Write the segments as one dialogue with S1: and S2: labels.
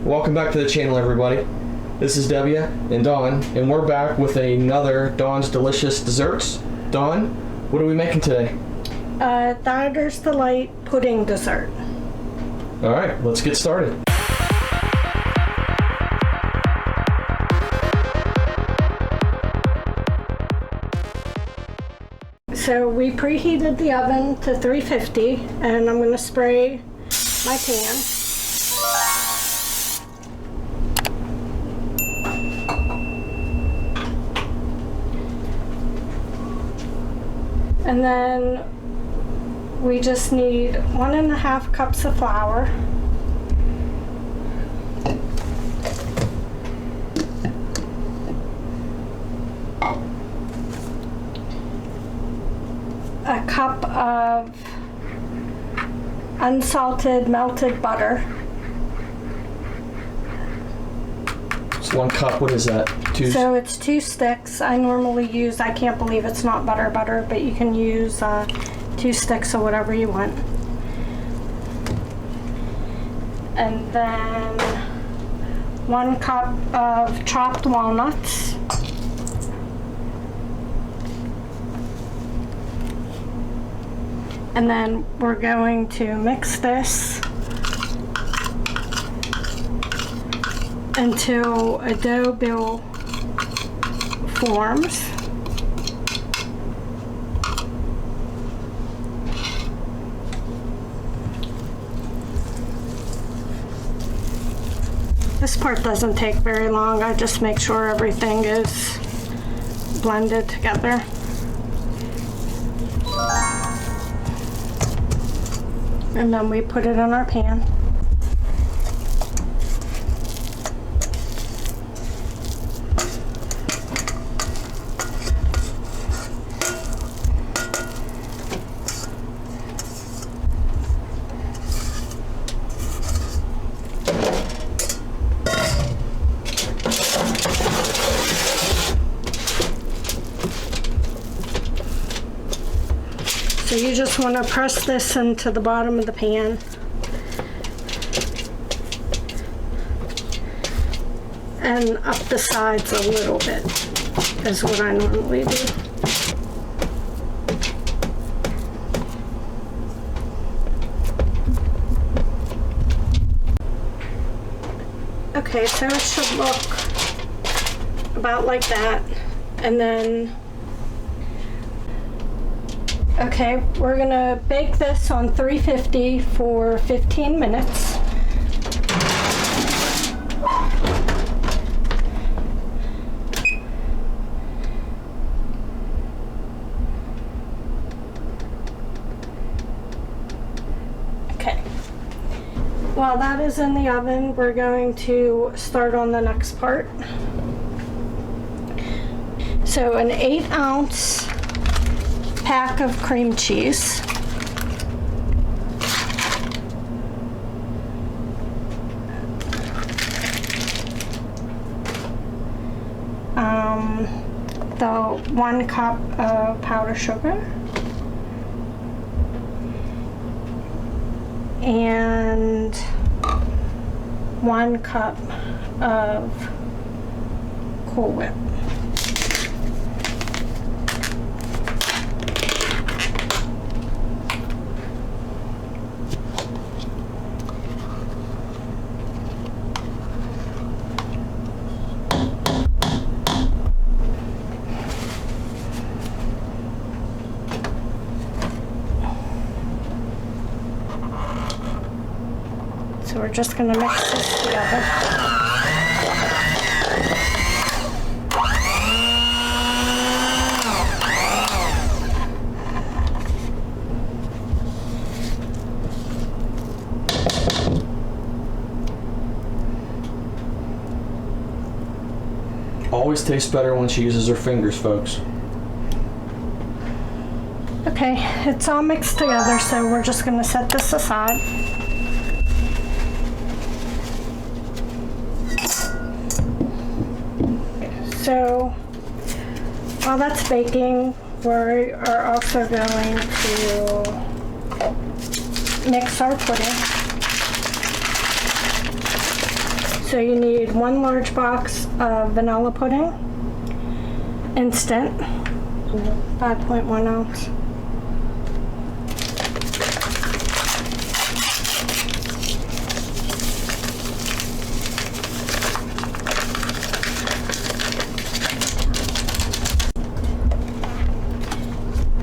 S1: Welcome back to the channel, everybody. This is Debbie and Dawn, and we're back with another Dawn's Delicious Desserts. Dawn, what are we making today?
S2: Dieter's Delight pudding dessert.
S1: All right, let's get started.
S2: So we preheated the oven to 350, and I'm going to spray my pan. And then we just need 1.5 cups of flour. A cup of unsalted melted butter.
S1: It's 1 cup. What is that?
S2: So it's 2 sticks. I normally use, I can't believe it's not butter, but you can use 2 sticks or whatever you want. And then 1 cup of chopped walnuts. And then we're going to mix this until a dough ball forms. This part doesn't take very long. I just make sure everything is blended together. And then we put it in our pan. So you just want to press this into the bottom of the pan. And up the sides a little bit is what I normally do. Okay, so it should look about like that. And then okay, we're gonna bake this on 350 for 15 minutes. Okay, while that is in the oven, we're going to start on the next part. So an 8-ounce pack of cream cheese. The 1 cup of powdered sugar. And 1 cup of Cool Whip. So we're just going to mix this together.
S1: Always tastes better when she uses her fingers, folks.
S2: Okay, it's all mixed together, so we're just going to set this aside. So while that's baking, we are also going to mix our pudding. So you need 1 large box of vanilla pudding, instant, 5.1 ounce.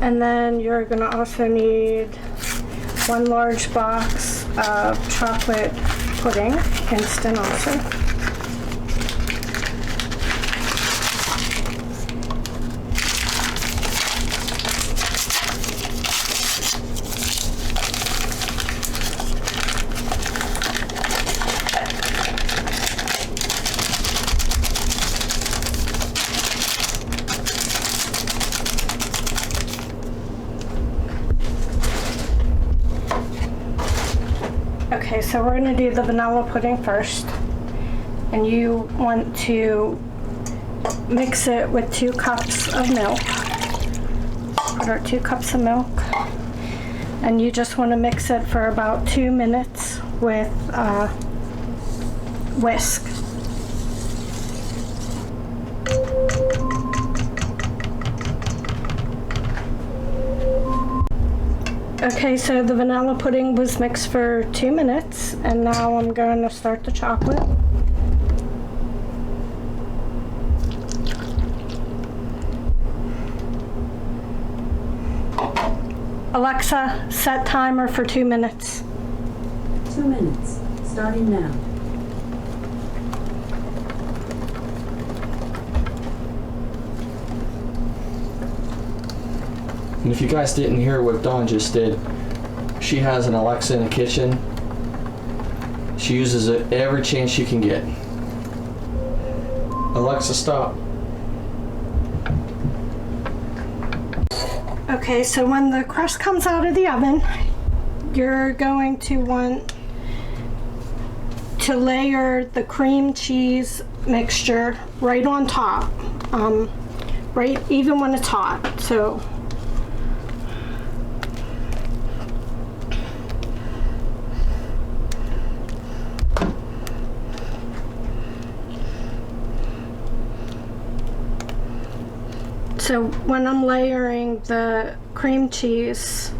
S2: And then you're gonna also need 1 large box of chocolate pudding, instant also. Okay, so we're gonna do the vanilla pudding first. And you want to mix it with 2 cups of milk. Put our 2 cups of milk. And you just want to mix it for about 2 minutes with whisk. Okay, so the vanilla pudding was mixed for 2 minutes, and now I'm going to start the chocolate. Alexa, set timer for 2 minutes.
S3: 2 minutes, starting now.
S1: And if you guys didn't hear what Dawn just did, she has an Alexa in the kitchen. She uses it every chance she can get. Alexa, stop.
S2: Okay, so when the crust comes out of the oven, you're going to want to layer the cream cheese mixture right on top, right even when it's hot. So when I'm layering the cream cheese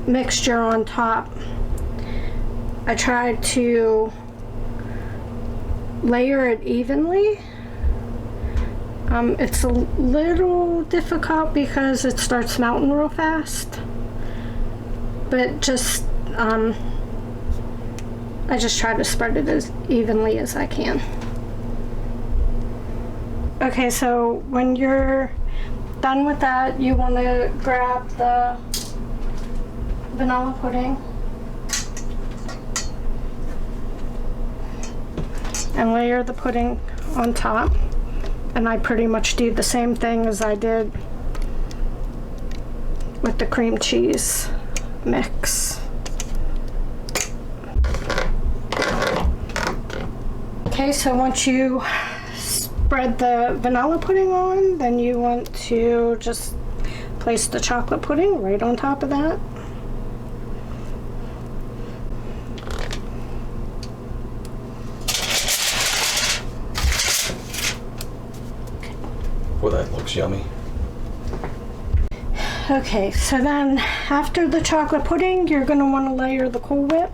S2: mixture on top, I try to layer it evenly. It's a little difficult because it starts melting real fast, but just I just try to spread it as evenly as I can. Okay, so when you're done with that, you want to grab the vanilla pudding and layer the pudding on top. And I pretty much do the same thing as I did with the cream cheese mix. Okay, so once you spread the vanilla pudding on, then you want to just place the chocolate pudding right on top of that.
S1: Well, that looks yummy.
S2: Okay, so then after the chocolate pudding, you're going to want to layer the Cool Whip.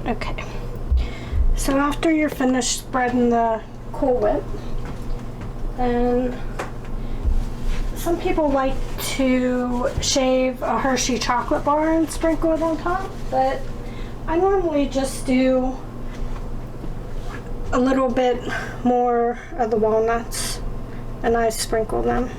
S2: Okay, so after you're finished spreading the Cool Whip, then some people like to shave a Hershey chocolate bar and sprinkle it on top, but I normally just do a little bit more of the walnuts and I sprinkle them.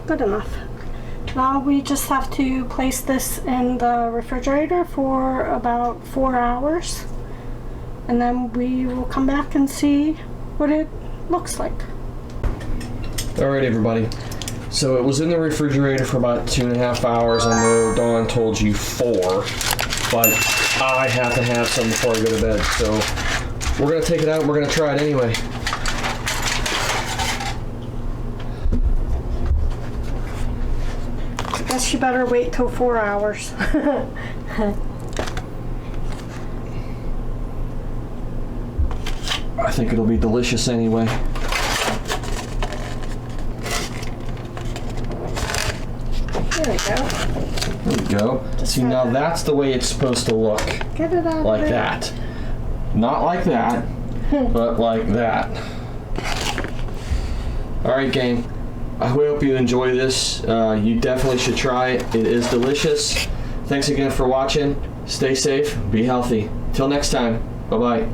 S2: Good enough. Now we just have to place this in the refrigerator for about 4 hours, and then we will come back and see what it looks like.
S1: All right, everybody. So it was in the refrigerator for about 2.5 hours. I know Dawn told you 4, but I have to have some before I go to bed. So we're gonna take it out and we're gonna try it anyway.
S2: I guess you better wait till 4 hours.
S1: I think it'll be delicious anyway.
S2: There we go.
S1: There we go. See, now that's the way it's supposed to look.
S2: Get it out
S1: Like
S2: of there.
S1: that. Not like that, but like that. Alright, gang. I hope you enjoy this. You definitely should try it. It is delicious. Thanks again for watching. Stay safe. Be healthy. Till next time. Bye-bye.